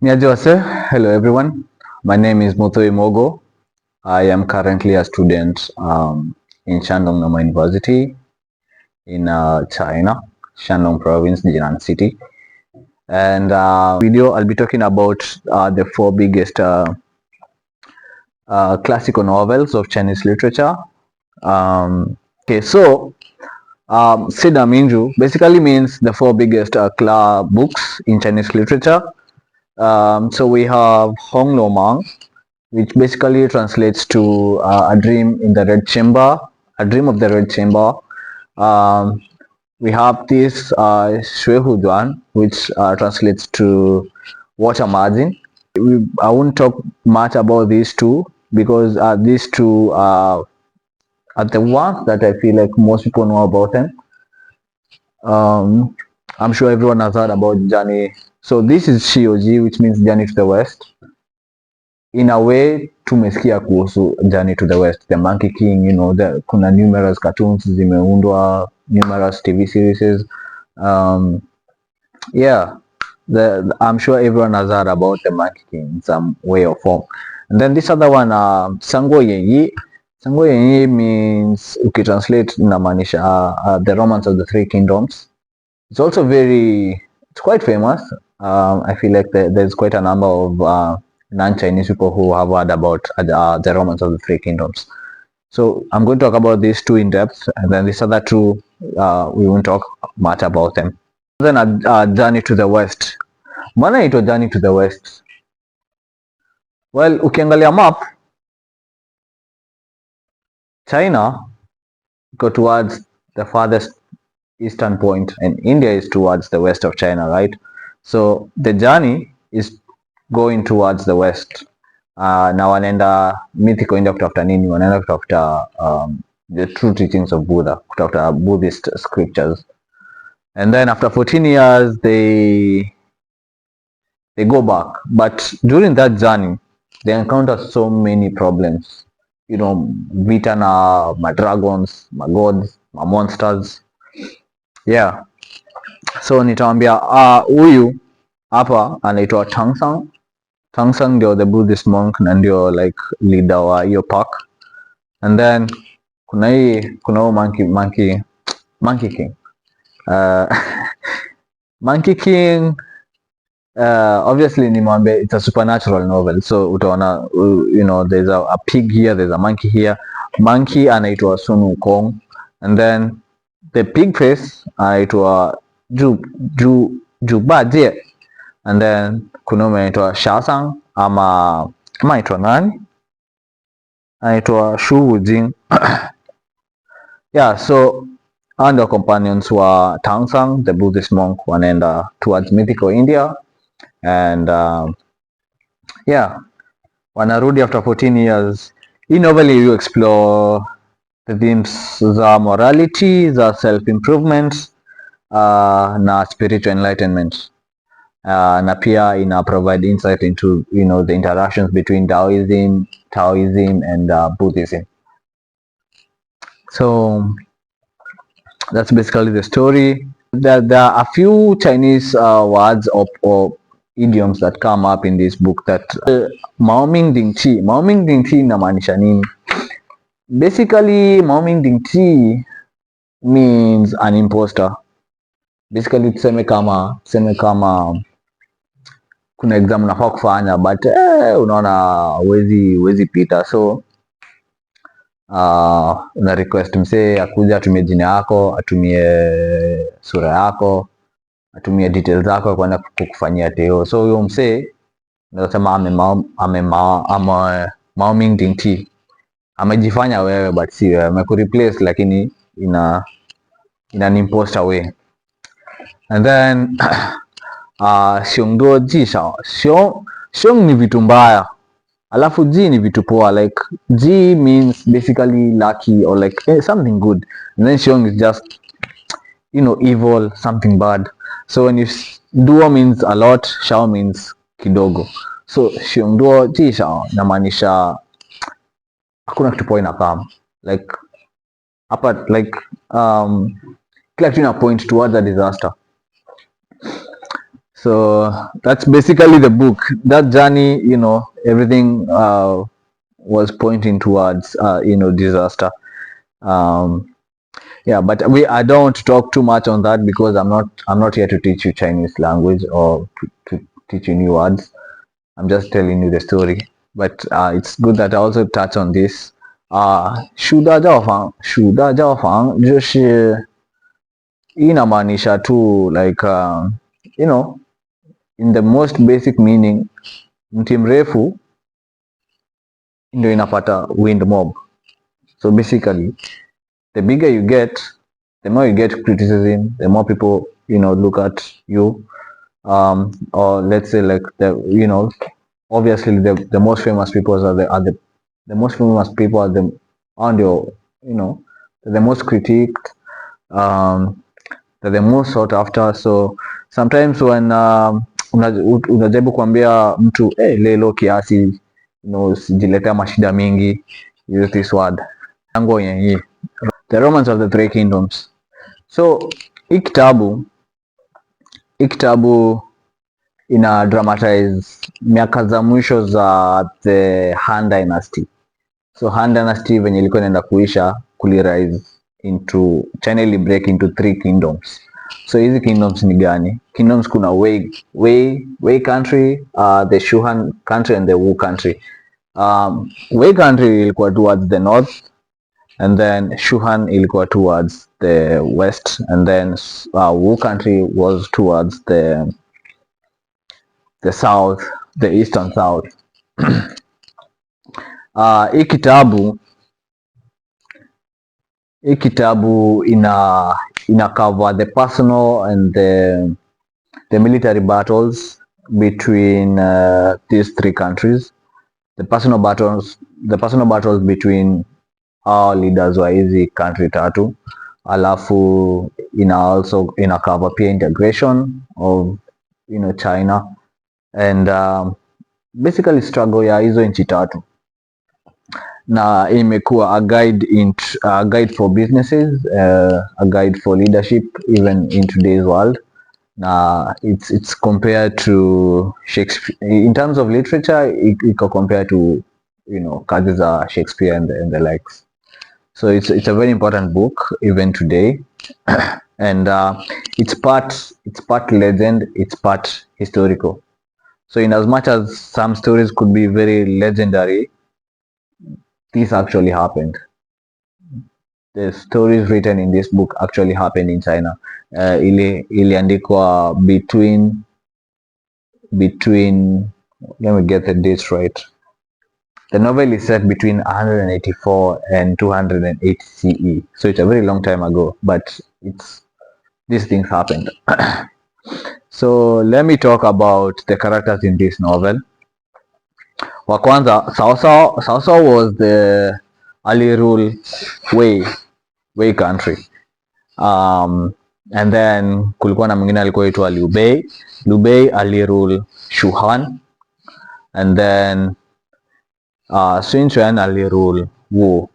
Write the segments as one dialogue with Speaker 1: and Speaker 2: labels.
Speaker 1: Niajose. Hello everyone. My name is Muthui Mogo. I am currently a student in Shandong Normal University in China, Shandong Province, Jinan City. And video I'll be talking about the four biggest classical novels of Chinese literature. Okay, so Sida Minju basically means the four biggest books in Chinese literature. So we have Hong Lo Mang, which basically translates to a dream in the red chamber, a dream of the red chamber. We have this Shui Hu Duan, which translates to water margin. I won't talk much about these two because these two are the ones that I feel like most people know about them. I'm sure everyone has heard about Journey. So this is Shioji, which means Journey to the West. In a way tumesikia kuhusu Journey to the West, The Monkey King, kuna numerous cartoons zimeundwa, numerous TV series. I'm sure everyone has heard about The Monkey King in some way or form. And then this other one, Sango Yenyi. Sango Yenyi means, ukitranslate inamaanisha The Romance of the Three Kingdoms. It's also it's quite famous. I feel like there's quite a number of non-Chinese people who have heard about the Romance of the Three Kingdoms. So I'm going to talk about these two in depth, and then these other two, we won't talk much about them. Then Journey to the West. Mbona ito Journey to the West? Well, ukiangalia map, China go towards the farthest eastern point, and India is towards the west of China, right? So the journey is going towards the west. Na wanaenda mythical India kutafuta nini? Wanaenda kutafuta the true teachings of Buddha, kutafuta Buddhist scriptures. And then after 14 years they go back, but during that journey they encounter so many problems, vita na dragons, gods, monsters. Yeah, so nitawambia huyu hapa anaitwa Tangsang. Tangsang ndio the Buddhist monk na ndio like leader wa hiyo pack. And then kuna huyo Monkey King. Monkey King obviously nimwambia it's a supernatural novel, so utaona there's a pig here, there's a monkey here. Monkey anaitwa Sun Wukong, and then the pig face anaitwa Zhu Bajie, and then kuna anaitwa Shasang ama anaitwa nani? Anaitwa Shu Wujing. Yeah, so and the companions were Tangsang, the Buddhist monk, wanaenda towards mythical India, and wanarudi after 14 years. Hii novel you explore the themes za morality, za self improvement na spiritual enlightenment, na pia ina provide insight into the interactions between Taoism and Buddhism. So that's basically the story. There are a few Chinese words or idioms that come up in this book that Mao Ming Ding Chi. Mao Ming Ding Chi inamaanisha nini? Basically, Mao Ming Ding Chi means an imposter. Basically tuseme kama kuna exam unafaa kufanya but unaona huwezi pita, so una request msee akuja atumie jina yako, atumie sura yako, atumie details zako kwenda kukufanyia teo. So huyo msee unasema Mao Ming Ding Chi, amejifanya wewe but si wewe, amekureplace lakini ina an imposter way. And then Xiongduo Ji Shao. Xiong ni vitu mbaya, alafu Ji ni vitu poa. Like Ji means basically lucky or like something good, and then Xiong is just evil, something bad. So when you Duo means a lot, Shao means kidogo. So Xiongduo Ji Shao namaanisha hakuna kitu poa inakam, like hapa kila kitu ina point towards a disaster. So that's basically the book. That journey, you know, everything was pointing towards you know, disaster. Um, yeah, but I don't want to talk too much on that because I'm not here to teach you Chinese language or to teach you new words. I'm just telling you the story. But it's good that I also touch on this. 树大教房，树大教房就是inamaanisha tu like you know, in the most basic meaning, mti mrefu ndio inapata wind mob. So basically, the bigger you get, the more you get criticism, the more people, you know, look at you. Or let's say like the, you know, obviously the most famous people are the most famous people are the on your, you know, the most critiqued, they're the most sought after. So sometimes when unajaribu kuambia mtu lelo kiasi, you know, usijiletea mashida mingi, use this word yango yenye The Romance of the Three Kingdoms. So hii kitabu ina dramatize miaka za mwisho za the Han Dynasty. So Han Dynasty venye ilikuwa inaenda kuisha, kulirise into China ili break into 3 kingdoms. So hizi kingdoms ni gani? Kingdoms kuna Wei country, the Shuhan country and the Wu country. Wei country ilikuwa towards the north, and then Shuhan ilikuwa towards the west, and then Wu country was towards the south, the east and south. Hii kitabu ina cover the personal and the military battles between these 3 countries. The personal battles between our leaders wa hizi country tatu, alafu ina cover pia integration of, you know, China and basically struggle ya hizo nchi tatu, na imekuwa a guide for businesses, a guide for leadership even in today's world. Na it's compared to Shakespeare in terms of literature, iko compared to, you know, kazi za Shakespeare and the likes. So it's a very important book even today. And it's part legend, it's part historical. So in as much as some stories could be very legendary, this actually happened. The stories written in this book actually happened in China. Iliandikwa between let me get the dates right. The novel is set between 184 and 208 CE. So it's a very long time ago, but these things happened. So let me talk about the characters in this novel. Wa kwanza, Cao Cao was the early rule Wei country. And then kulikuwa na mwingine alikuwa aitwa Liu Bei. Liu Bei alirule Shuhan. And then Sun Quan alirule Wu.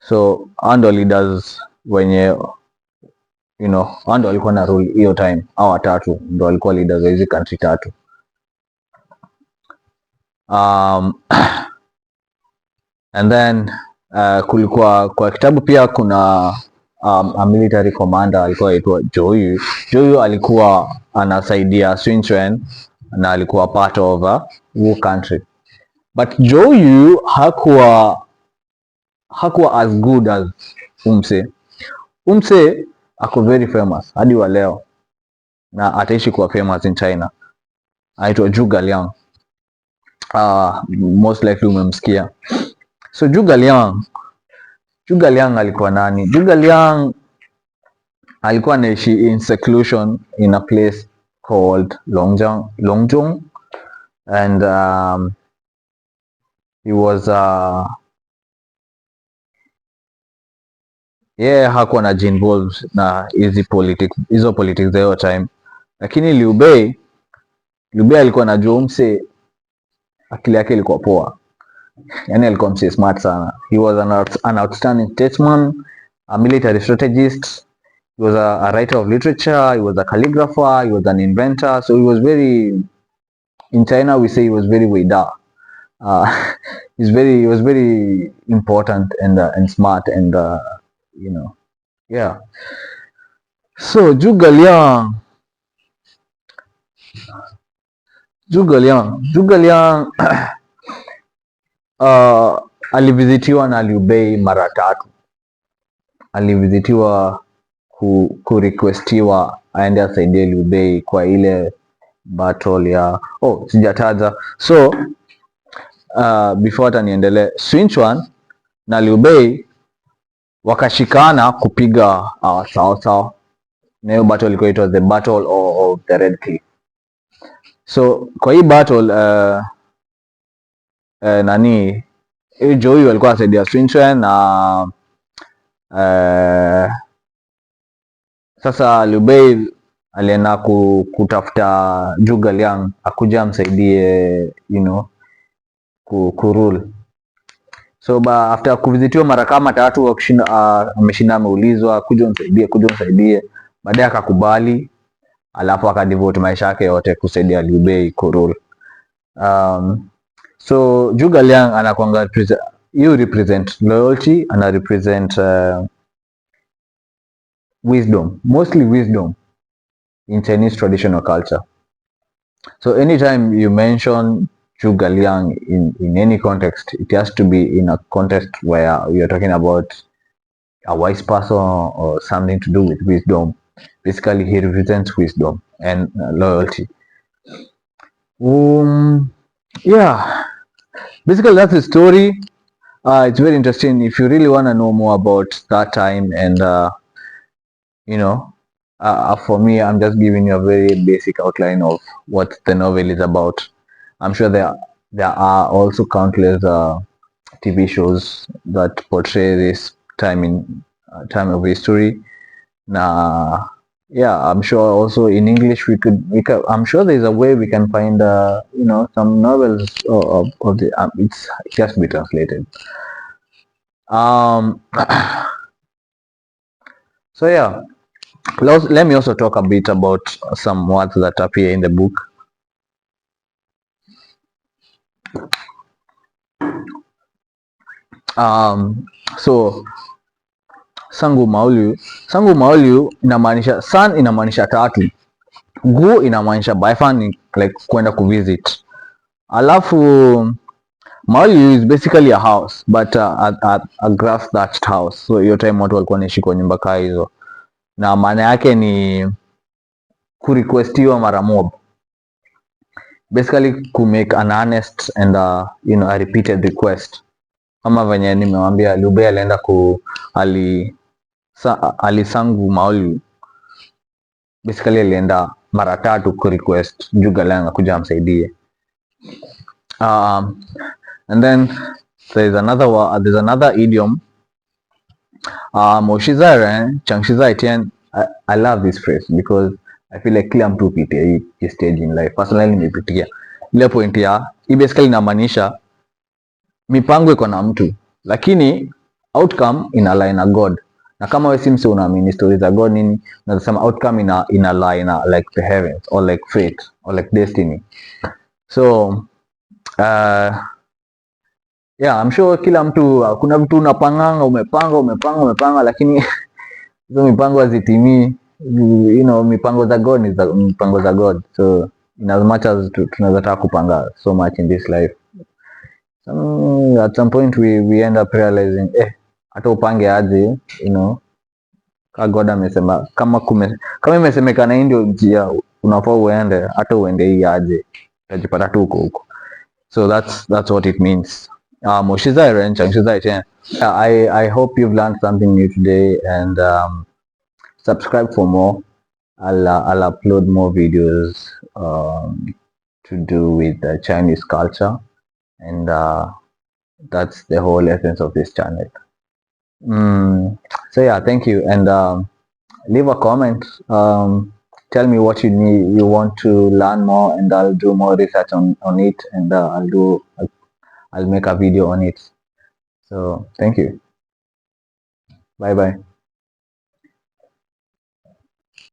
Speaker 1: So ando leaders wenye, you know, ando walikuwa na rule hiyo time. Hao watatu ndo walikuwa leaders wa hizi country tatu. And then kulikuwa kwa kitabu pia kuna a military commander alikuwa aitwa Zhou Yu. Zhou Yu alikuwa anasaidia Sun Quan na alikuwa part of Wu country. But Zhou Yu hakuwa as good as Umse. Umse ako very famous hadi wa leo na ataishi kuwa famous in China. Aitwa Zhuge Liang. Most likely umemsikia. So Zhuge Liang alikuwa nani? Zhuge Liang alikuwa anaishi in seclusion in a place called Longzhong, and he was hakuwa na involved na hizo politics za hiyo time, lakini Liu Bei alikuwa anajua Umse, akili yake ilikuwa poa. Yani alikuwa mse smart sana. He was an outstanding statesman, a military strategist. He was a writer of literature, he was a calligrapher, he was an inventor. So he was very, in China we say he was very Weida. Uh, he was very important and smart and you know, yeah. So Zhuge Liang, Zhuge Liang alivisitiwa na Liu Bei mara tatu. Alivisitiwa kurequestiwa aende asaidie Liu Bei kwa ile battle ya sijataja. So before hata niendelee, Sun Quan na Liu Bei wakashikana kupiga Cao Cao, na hiyo battle ilikuwa itwa the Battle of the Red Cliff. So kwa hii battle nani Zhou Yu alikuwa anasaidia Sun Quan na sasa Liu Bei alienda kutafuta Zhuge Liang akuja amsaidie kurule. So after kuvizitiwa mara kama tatu ameshinda ameulizwa kuja unisaidie, baadaye akakubali, alafu akadevote maisha yake yote kusaidia Liu Bei kurule. So Zhuge Liang anakuanga you represent loyalty, ana represent wisdom, mostly wisdom in Chinese traditional culture. So anytime you mention Zhuge Liang in any context, it has to be in a context where we are talking about a wise person or something to do with wisdom. Basically, he represents wisdom and loyalty. Yeah, basically that's the story. It's very interesting. If you really want to know more about that time and for me, I'm just giving you a very basic outline of what the novel is about. I'm sure there are also countless TV shows that portray this time of history. Now, yeah, I'm sure also in English we could. I'm sure there's a way we can find some novels of the. It has to be translated. So yeah. Let me also talk a bit about some words that appear in the book. So Sangu Maoliu inamaanisha san, inamaanisha tatu, gu inamaanisha byfan, like kwenda kuvisit, alafu Maoliu is basically a house but a grass thatched house. So hiyo time watu walikuwa wanaishi kwa nyumba kaa hizo, na maana yake ni kurequestiwa mara mob, basically to make an honest and a repeated request. Kama venye nimewambia Liu Bei alienda Sangu Maoliu, basically alienda mara tatu ku request Zhuge Liang akuja amsaidie. And then there's another idiom, Moshiza Ren Changshiza Itian. I love this phrase because I feel like kila mtu upitia hii stage in life. Personally nimepitia ile point ya hii, basically inamaanisha mipango iko na mtu lakini outcome ina lie na God, na kama wewe si mse unaamini stories za God nini, unasema outcome ina lie na like the heavens or like fate or like destiny. So yeah, I'm sure kila mtu kuna vitu unapanganga, umepanga lakini hizo mipango hazitimii. Mipango za God ni mipango za God. So in as much as tunaweza taka kupanga so much in this life, at some point we end up realizing hata upange aje, kama God amesema, kama imesemekana hii ndio njia unafaa uende, hata uende hii aje utajipata tu huko. So that's what it means. Moshiza Ren Changshiza Itian. I hope you've learned something new today, and subscribe for more. I'll upload more videos to do with the Chinese culture, and that's the whole essence of this channel. So yeah, thank you, and leave a comment. Tell me what you want to learn more, and I'll do more research on it, and I'll make a video on it. So thank you. Bye bye.